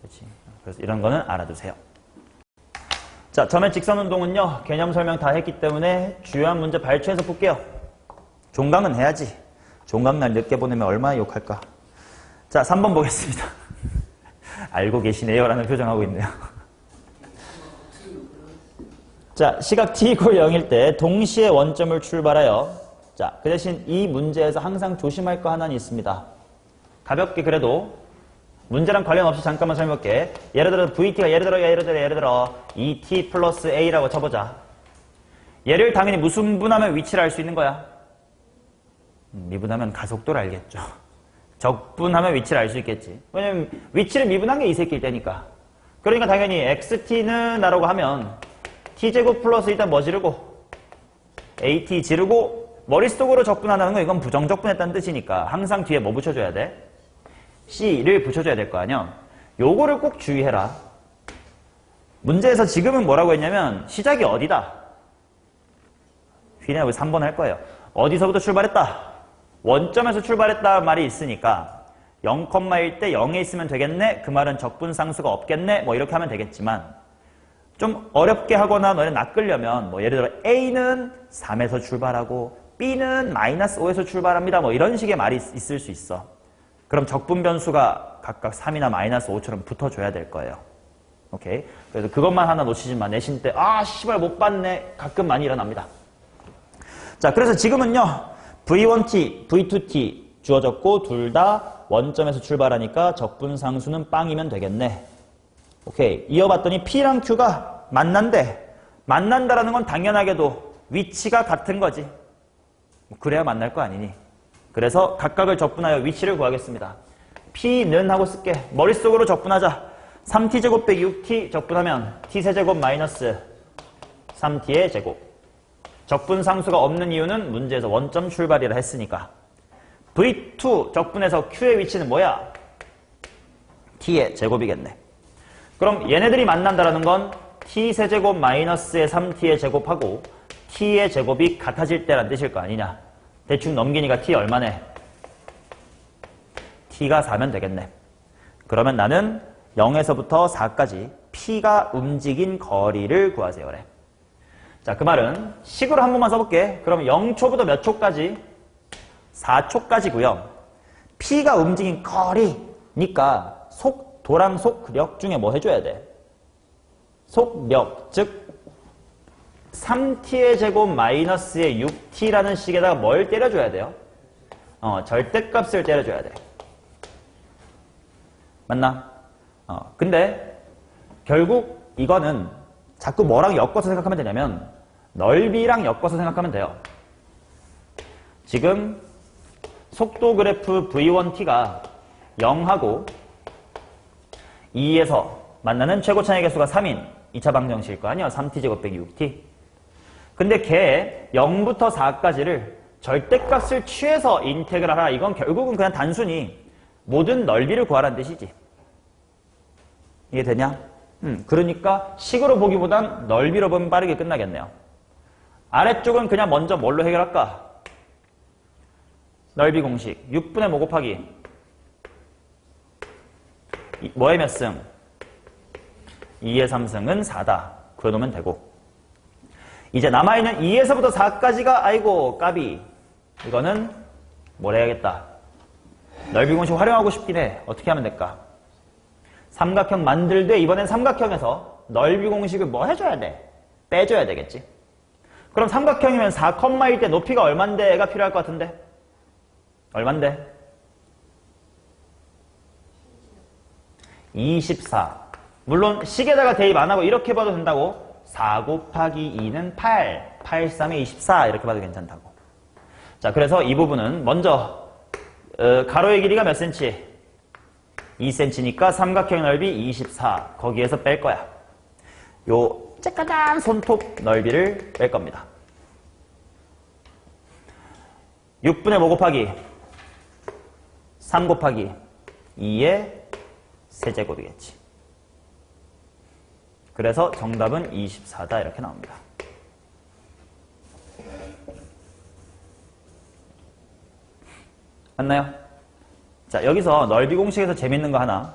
그렇지? 그래서 이런 거는 알아두세요. 자, 점의 직선운동은요, 개념 설명 다 했기 때문에 주요한 문제 발췌해서 볼게요. 종강은 해야지. 종강날 늦게 보내면 얼마나 욕할까. 자, 3번 보겠습니다. 알고 계시네요 라는 표정하고 있네요. 자, 시각 t = 0일 때 동시에 원점을 출발하여, 자, 그 대신 이 문제에서 항상 조심할 거 하나는 있습니다. 가볍게 그래도 문제랑 관련 없이 잠깐만 설명할게. 예를 들어 VT가 예를 들어 2t 플러스 a라고 쳐보자. 얘를 당연히 무슨 분하면 위치를 알 수 있는 거야? 미분하면 가속도를 알겠죠. 적분하면 위치를 알 수 있겠지. 왜냐면 위치를 미분한 게 이 새끼일 때니까. 그러니까 당연히 xt는 나라고 하면 t제곱 플러스 일단 뭐 지르고 at 지르고 머릿속으로 적분한다는 건 이건 부정적분했다는 뜻이니까 항상 뒤에 뭐 붙여줘야 돼? c를 붙여줘야 될 거 아니야. 요거를 꼭 주의해라. 문제에서 지금은 뭐라고 했냐면 시작이 어디다? 휘네하고 3번 할 거예요. 어디서부터 출발했다? 원점에서 출발했다 말이 있으니까 0,1 때 0에 있으면 되겠네? 그 말은 적분상수가 없겠네? 뭐 이렇게 하면 되겠지만 좀 어렵게 하거나 너네 낚으려면 뭐 예를 들어 A는 3에서 출발하고 B는 -5에서 출발합니다. 뭐 이런 식의 말이 있을 수 있어. 그럼 적분 변수가 각각 3이나 -5처럼 붙어줘야 될 거예요. 오케이? 그래서 그것만 하나 놓치지 마. 내신 때 아 씨발 못 봤네. 가끔 많이 일어납니다. 자, 그래서 지금은요. V1t, V2t 주어졌고 둘 다 원점에서 출발하니까 적분상수는 빵이면 되겠네. 오케이. 이어봤더니 P랑 Q가 만난대. 만난다라는 건 당연하게도 위치가 같은 거지. 그래야 만날 거 아니니. 그래서 각각을 적분하여 위치를 구하겠습니다. P는 하고 쓸게. 머릿속으로 적분하자. 3t제곱 빼기 6t 적분하면 t세제곱 마이너스 3t의 제곱. 적분상수가 없는 이유는 문제에서 원점 출발이라 했으니까. V2 적분해서 Q의 위치는 뭐야? t의 제곱이겠네. 그럼 얘네들이 만난다라는 건 t세제곱 마이너스의 3t의 제곱하고 t의 제곱이 같아질 때란 뜻일 거 아니냐. 대충 넘기니까 t 얼마네? t가 4면 되겠네. 그러면 나는 0에서부터 4까지 p가 움직인 거리를 구하세요. 그래. 자, 그 말은 식으로 한 번만 써볼게. 그럼 0초부터 몇 초까지? 4초까지고요. p가 움직인 거리니까 도랑 속력 중에 뭐 해줘야 돼? 속력, 즉 3t의 제곱 마이너스의 6t라는 식에다가 뭘 때려줘야 돼요? 절대값을 때려줘야 돼. 맞나? 근데 결국 이거는 자꾸 뭐랑 엮어서 생각하면 되냐면 넓이랑 엮어서 생각하면 돼요. 지금 속도 그래프 V1t가 0하고 2에서 만나는 최고차의 개수가 3인 2차 방정식일 거 아니야? 3t제곱 빼기 6t. 근데 걔 0부터 4까지를 절대값을 취해서 인테그랄 하라. 이건 결국은 그냥 단순히 모든 넓이를 구하라는 뜻이지. 이해되냐? 그러니까 식으로 보기보단 넓이로 보면 빠르게 끝나겠네요. 아래쪽은 그냥 먼저 뭘로 해결할까? 넓이 공식 6분의 5 곱하기 뭐의 몇 승? 2의 3승은 4다. 구해놓으면 되고. 이제 남아있는 2에서부터 4까지가 아이고 까비. 이거는 뭘 해야겠다. 넓이 공식 활용하고 싶긴 해. 어떻게 하면 될까? 삼각형 만들되 이번엔 삼각형에서 넓이 공식을 뭐 해줘야 돼? 빼줘야 되겠지. 그럼 삼각형이면 4컴마일 때 높이가 얼만데가 필요할 것 같은데? 얼만데? 24. 물론 식에다가 대입 안 하고 이렇게 봐도 된다고. 4 곱하기 2는 8. 8, 3에 24 이렇게 봐도 괜찮다고. 자, 그래서 이 부분은 먼저 가로의 길이가 몇 cm? 2cm니까 삼각형 넓이 24. 거기에서 뺄 거야. 요 쬐까만 손톱 넓이를 뺄 겁니다. 6분의 5 곱하기 3 곱하기 2의 세제곱이겠지. 그래서 정답은 24다 이렇게 나옵니다. 맞나요? 자, 여기서 넓이 공식에서 재밌는 거 하나.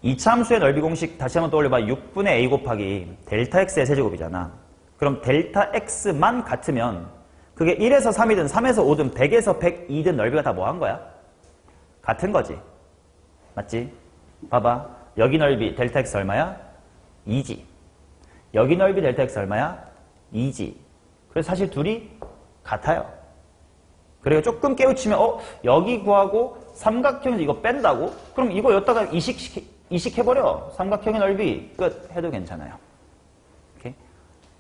이차함수의 넓이 공식 다시 한번 떠올려봐. 6분의 a 곱하기 델타 x의 세제곱이잖아. 그럼 델타 x만 같으면 그게 1에서 3이든 3에서 5든 100에서 102든 넓이가 다 뭐 한 거야? 같은 거지. 맞지? 봐봐. 여기 넓이 델타 x 얼마야? 2지. 여기 넓이 델타 x 얼마야? 2지. 그래서 사실 둘이 같아요. 그리고 조금 깨우치면 여기 구하고 삼각형에서 이거 뺀다고? 그럼 이거 여기다가 이식해버려. 삼각형의 넓이 끝 해도 괜찮아요. 오케이?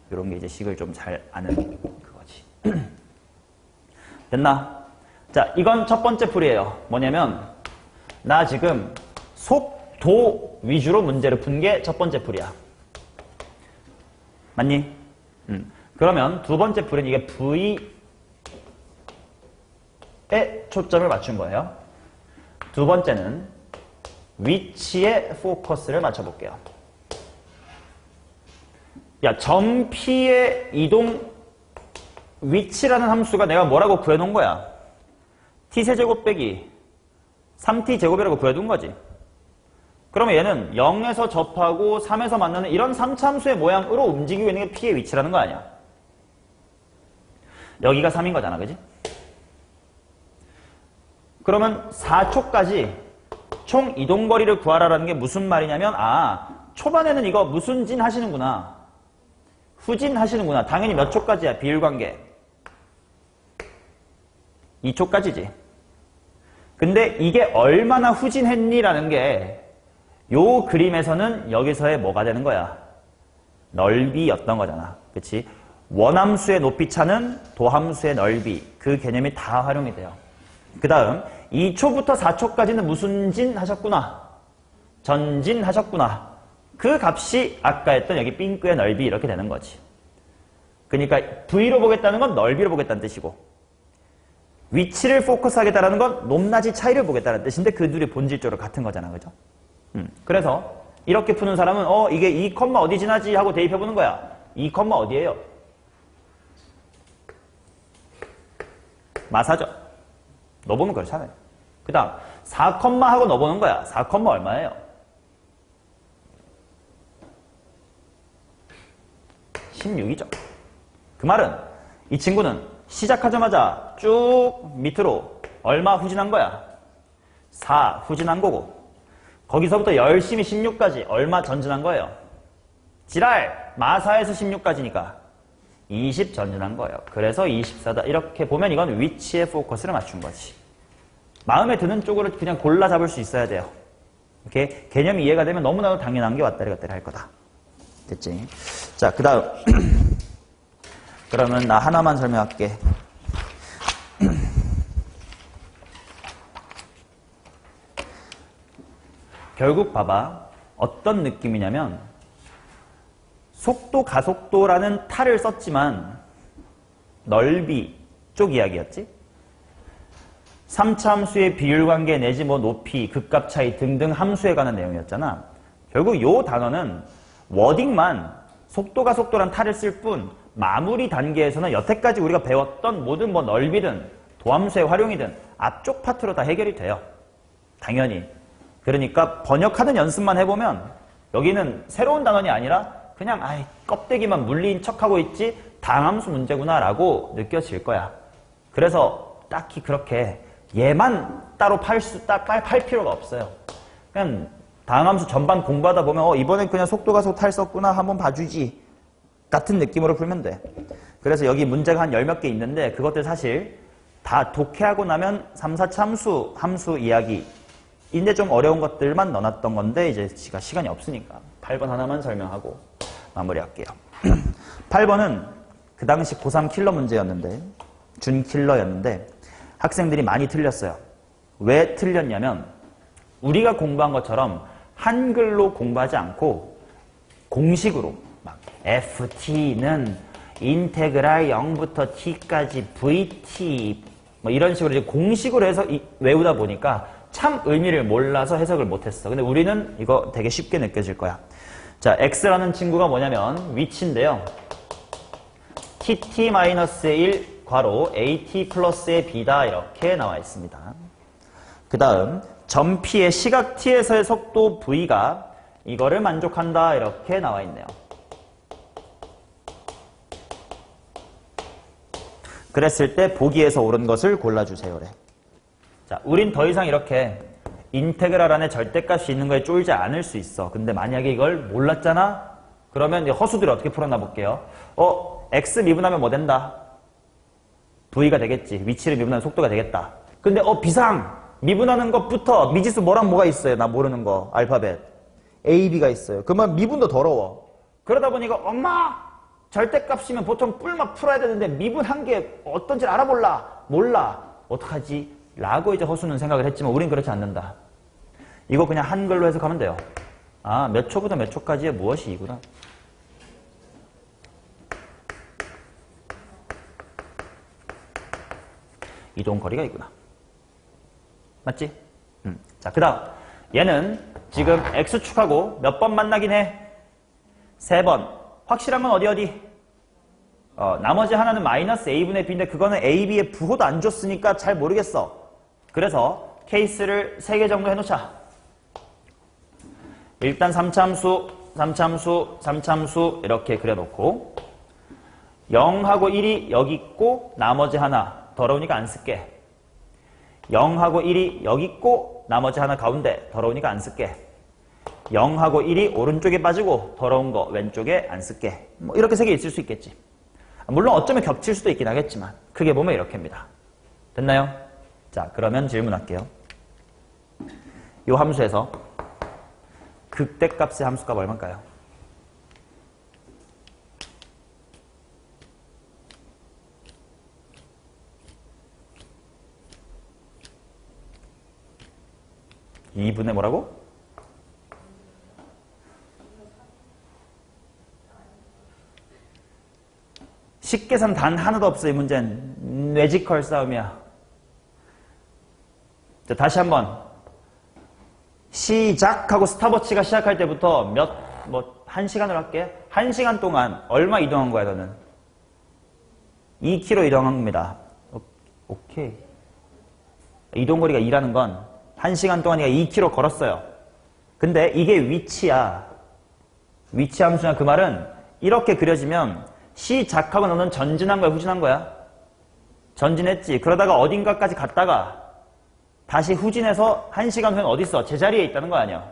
이런 게 이제 식을 좀 잘 아는 그거지. 됐나? 자, 이건 첫 번째 풀이에요. 뭐냐면 나 지금 속도 위주로 문제를 푼 게 첫 번째 풀이야. 맞니? 그러면 두 번째 풀은 이게 V에 초점을 맞춘 거예요. 두 번째는 위치에 포커스를 맞춰볼게요. 야, 점 P의 이동 위치라는 함수가 내가 뭐라고 구해놓은 거야? t세제곱 빼기 3t제곱이라고 구해둔 거지. 그러면 얘는 0에서 접하고 3에서 만나는 이런 3차 함수의 모양으로 움직이고 있는 게 P의 위치라는 거 아니야? 여기가 3인 거잖아, 그지? 그러면 4초까지 총 이동거리를 구하라라는 게 무슨 말이냐면, 초반에는 이거 무슨 진 하시는구나. 후진 하시는구나. 당연히 몇 초까지야, 비율관계. 2초까지지. 근데 이게 얼마나 후진했니라는 게 요 그림에서는 여기서의 뭐가 되는 거야? 넓이였던 거잖아. 그치? 원함수의 높이 차는 도함수의 넓이. 그 개념이 다 활용이 돼요. 그 다음 2초부터 4초까지는 무슨 진 하셨구나. 전진 하셨구나. 그 값이 아까 했던 여기 삥크의 넓이 이렇게 되는 거지. 그러니까 V로 보겠다는 건 넓이로 보겠다는 뜻이고, 위치를 포커스하겠다는 건 높낮이 차이를 보겠다는 뜻인데 그 둘이 본질적으로 같은 거잖아. 그죠? 그래서 이렇게 푸는 사람은 이게 2, 어디 지나지 하고 대입해보는 거야. 2, 어디예요? 마사죠. 넣어보면 그렇잖아요. 그 다음 4, 하고 넣어보는 거야. 4, 얼마예요? 16이죠. 그 말은 이 친구는 시작하자마자 쭉 밑으로 얼마 후진한 거야? 4 후진한 거고, 거기서부터 열심히 16까지 얼마 전진한 거예요? 지랄! 마사에서 16까지니까 20 전진한 거예요. 그래서 24다. 이렇게 보면 이건 위치에 포커스를 맞춘 거지. 마음에 드는 쪽으로 그냥 골라 잡을 수 있어야 돼요. 이렇게 개념이 이해가 되면 너무나도 당연한 게 왔다리 갔다리 할 거다. 됐지? 자, 그 다음 그러면 나 하나만 설명할게. 결국 봐봐. 어떤 느낌이냐면 속도, 가속도라는 탈을 썼지만 넓이 쪽 이야기였지? 3차 함수의 비율관계 내지 뭐 높이, 급값 차이 등등 함수에 관한 내용이었잖아. 결국 요 단어는 워딩만 속도, 가속도란 탈을 쓸 뿐 마무리 단계에서는 여태까지 우리가 배웠던 모든 뭐 넓이든 도함수의 활용이든 앞쪽 파트로 다 해결이 돼요. 당연히. 그러니까 번역하는 연습만 해보면 여기는 새로운 단원이 아니라 그냥 껍데기만 물린 척하고 있지 다항함수 문제구나 라고 느껴질 거야. 그래서 딱히 그렇게 얘만 따로 팔 필요가 없어요. 그냥 다항함수 전반 공부하다 보면 이번엔 그냥 속도, 가속, 탈 썼구나 한번 봐주지 같은 느낌으로 풀면 돼. 그래서 여기 문제가 한 10몇 개 있는데 그것들 사실 다 독해하고 나면 3, 4차 함수 이야기 인데 좀 어려운 것들만 넣어놨던 건데 이제 시간이 없으니까 8번 하나만 설명하고 마무리할게요. 8번은 그 당시 고3 킬러 문제였는데 준 킬러였는데 학생들이 많이 틀렸어요. 왜 틀렸냐면 우리가 공부한 것처럼 한글로 공부하지 않고 공식으로 막 ft는 인테그랄 0부터 t까지 vt 뭐 이런 식으로 이제 공식으로 해서 외우다 보니까 참 의미를 몰라서 해석을 못했어. 근데 우리는 이거 되게 쉽게 느껴질 거야. 자, x라는 친구가 뭐냐면 위치인데요. tt-1 괄호 at 플러스의 b다 이렇게 나와 있습니다. 그 다음 점 P의 시각 t에서의 속도 v가 이거를 만족한다 이렇게 나와 있네요. 그랬을 때 보기에서 옳은 것을 골라주세요. 그래. 자, 우린 더 이상 이렇게 인테그랄 안에 절대값이 있는 거에 쫄지 않을 수 있어. 근데 만약에 이걸 몰랐잖아? 그러면 허수들이 어떻게 풀었나 볼게요. x 미분하면 뭐 된다? v가 되겠지. 위치를 미분하면 속도가 되겠다. 근데 비상! 미분하는 것부터 미지수 뭐랑 뭐가 있어요? 나 모르는 거. 알파벳. a, b가 있어요. 그러면 미분도 더러워. 그러다 보니까 엄마! 절대값이면 보통 뿔만 풀어야 되는데 미분한 게 어떤지 알아볼라. 몰라. 어떡하지? 라고 이제 허수는 생각을 했지만 우린 그렇지 않는다. 이거 그냥 한글로 해석하면 돼요. 아, 몇 초부터 몇 초까지의 무엇이 이구나. 이동거리가 이구나. 맞지? 자, 그 다음 얘는 지금 X축하고 몇 번 만나긴 해? 3번. 확실한 건 어디? 나머지 하나는 마이너스 A분의 B인데 그거는 A, B의 부호도 안 줬으니까 잘 모르겠어. 그래서 케이스를 3개 정도 해놓자. 일단 3참수 이렇게 그려놓고 0하고 1이 여기 있고 나머지 하나 더러우니까 안 쓸게. 0하고 1이 여기 있고 나머지 하나 가운데 더러우니까 안 쓸게. 0하고 1이 오른쪽에 빠지고 더러운 거 왼쪽에 안 쓸게. 뭐 이렇게 3개 있을 수 있겠지. 물론 어쩌면 겹칠 수도 있긴 하겠지만 크게 보면 이렇게입니다. 됐나요? 자, 그러면 질문할게요. 이 함수에서 극대값의 함수값 얼마일까요? (2분의) 뭐라고? 식계산 단 하나도 없어. 이 문제는 뇌지컬 싸움이야. 자, 다시 한번 시작하고 스탑워치가 시작할 때부터 1시간으로 할게. 1시간 동안 얼마 이동한 거야 너는? 2km 이동한 겁니다. 오케이. 이동거리가 2라는 건 1시간 동안 네가 2km 걸었어요. 근데 이게 위치야. 위치 함수냐. 그 말은 이렇게 그려지면 시작하고 너는 전진한 거야, 후진한 거야? 전진했지. 그러다가 어딘가까지 갔다가 다시 후진해서 1시간 후엔 어디 있어? 제자리에 있다는 거 아니야.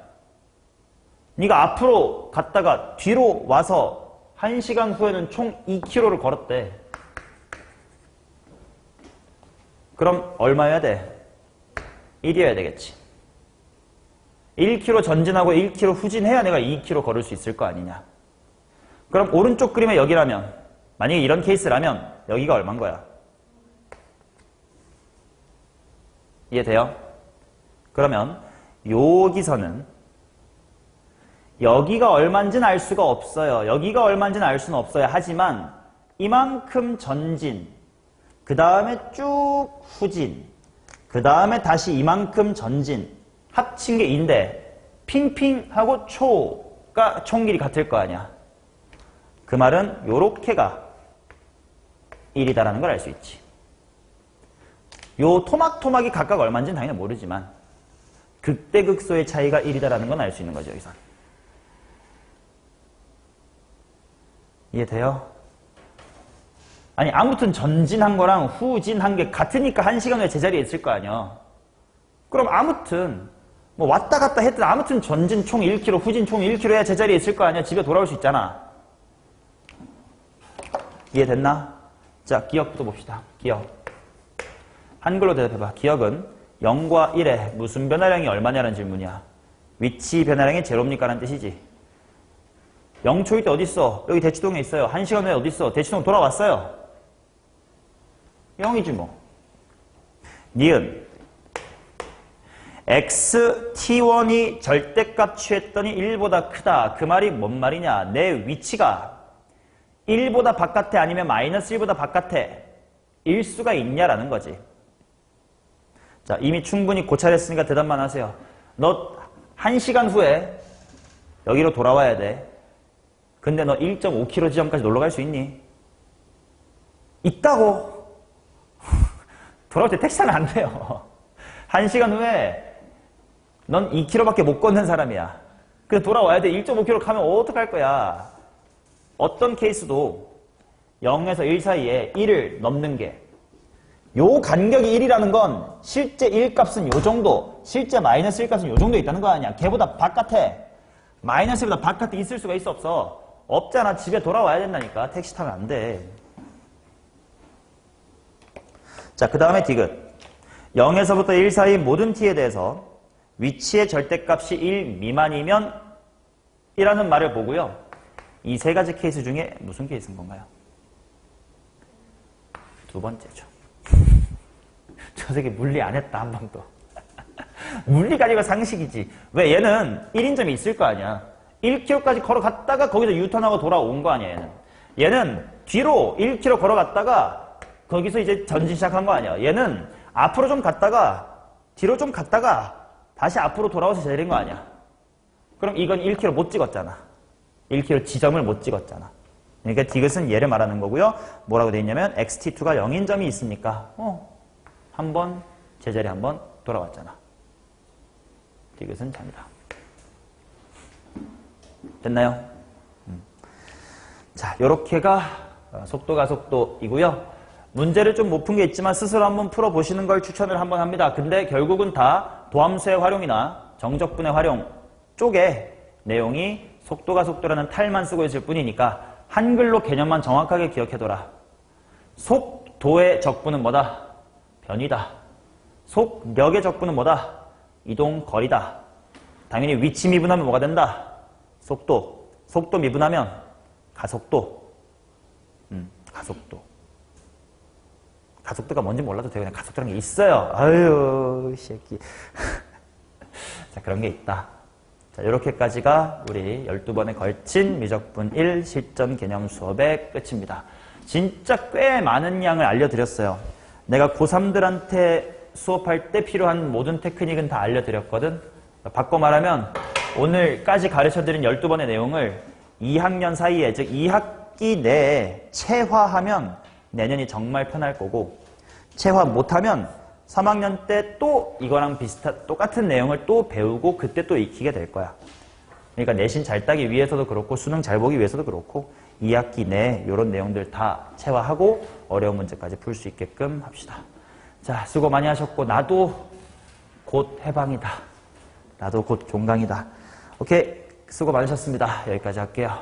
네가 앞으로 갔다가 뒤로 와서 1시간 후에는 총 2km를 걸었대. 그럼 얼마여야 돼? 1이어야 되겠지. 1km 전진하고 1km 후진해야 내가 2km 걸을 수 있을 거 아니냐. 그럼 오른쪽 그림이 여기라면, 만약에 이런 케이스라면 여기가 얼마인 거야? 이해돼요? 그러면 여기서는 여기가 얼마인지는 알 수가 없어요. 여기가 얼마인지는 알 수는 없어요. 하지만 이만큼 전진, 그 다음에 쭉 후진, 그 다음에 다시 이만큼 전진 합친 게 2인데 핑핑하고 초가 총 길이 같을 거 아니야. 그 말은 요렇게가 1이다라는 걸 알 수 있지. 요 토막토막이 각각 얼마인지는 당연히 모르지만 극대극소의 차이가 1이다라는 건 알 수 있는 거죠. 여기서. 이해돼요? 아니 아무튼 전진한 거랑 후진한 게 같으니까 1시간 후에 제자리에 있을 거 아니야. 그럼 아무튼 뭐 왔다 갔다 했든 아무튼 전진 총 1km, 후진 총 1km 해야 제자리에 있을 거 아니야. 집에 돌아올 수 있잖아. 이해됐나? 자, 기억부터 봅시다. 기억. 한글로 대답해봐. 기억은 0과 1에 무슨 변화량이 얼마냐는 질문이야. 위치 변화량이 제로입니까? 라는 뜻이지. 0초일 때 어디 있어? 여기 대치동에 있어요. 1시간 후에 어디 있어? 대치동 돌아왔어요. 0이지 뭐. 니은 xt1이 절대값 취했더니 1보다 크다. 그 말이 뭔 말이냐? 내 위치가 1보다 바깥에 아니면 마이너스 1보다 바깥에 일 수가 있냐라는 거지. 자, 이미 충분히 고찰했으니까 대답만 하세요. 너 1시간 후에 여기로 돌아와야 돼. 근데 너 1.5km 지점까지 놀러 갈 수 있니? 있다고. 돌아올 때 택시 타면 안 돼요. 1시간 후에 넌 2km밖에 못 걷는 사람이야. 그래서 돌아와야 돼. 1.5km 가면 어떡할 거야. 어떤 케이스도 0에서 1 사이에 1을 넘는 게, 요 간격이 1이라는 건 실제 1 값은 요 정도, 실제 마이너스 1 값은 요 정도 있다는 거 아니야. 걔보다 바깥에, 마이너스보다 바깥에 있을 수가 있어, 없어? 없잖아. 집에 돌아와야 된다니까. 택시 타면 안 돼. 자, 그 다음에 디귿. 0에서부터 1 사이 모든 t에 대해서 위치의 절대값이 1 미만이면 이라는 말을 보고요. 이 세 가지 케이스 중에 무슨 케이스인 건가요? 두 번째죠. 저 새끼 물리 안 했다, 한 번도. 물리가 아니고 상식이지. 왜? 얘는 1인점이 있을 거 아니야. 1km까지 걸어갔다가 거기서 유턴하고 돌아온 거 아니야, 얘는 뒤로 1km 걸어갔다가 거기서 이제 전진 시작한 거 아니야. 얘는 앞으로 좀 갔다가 뒤로 좀 갔다가 다시 앞으로 돌아와서 내린 거 아니야. 그럼 이건 1km 못 찍었잖아. 1km 지점을 못 찍었잖아. 그러니까 디귿은 얘를 말하는 거고요. 뭐라고 돼 있냐면 xt2가 0인 점이 있으니까 한번 제자리 한번 돌아왔잖아. 디귿은 점이다. 됐나요? 자, 요렇게가 속도 가속도이고요. 문제를 좀 못 푼 게 있지만 스스로 한번 풀어보시는 걸 추천을 한번 합니다. 근데 결국은 다 도함수의 활용이나 정적분의 활용 쪽에 내용이 속도 가속도라는 탈만 쓰고 있을 뿐이니까 한글로 개념만 정확하게 기억해둬라. 속도의 적분은 뭐다? 변이다. 속력의 적분은 뭐다? 이동 거리다. 당연히 위치 미분하면 뭐가 된다? 속도. 속도 미분하면 가속도. 가속도. 가속도가 뭔지 몰라도 돼요. 그냥 가속도라는 게 있어요. 아유, 이 새끼. 자, 그런 게 있다. 자, 이렇게까지가 우리 12번에 걸친 미적분 1 실전 개념 수업의 끝입니다. 진짜 꽤 많은 양을 알려드렸어요. 내가 고3들한테 수업할 때 필요한 모든 테크닉은 다 알려드렸거든. 바꿔 말하면 오늘까지 가르쳐드린 12번의 내용을 2학년 사이에, 즉 2학기 내에 체화하면 내년이 정말 편할 거고, 체화 못하면 3학년 때 또 이거랑 똑같은 내용을 또 배우고 그때 또 익히게 될 거야. 그러니까 내신 잘 따기 위해서도 그렇고 수능 잘 보기 위해서도 그렇고 2학기 내에 이런 내용들 다 체화하고 어려운 문제까지 풀 수 있게끔 합시다. 자, 수고 많이 하셨고 나도 곧 해방이다. 나도 곧 종강이다. 오케이, 수고 많으셨습니다. 여기까지 할게요.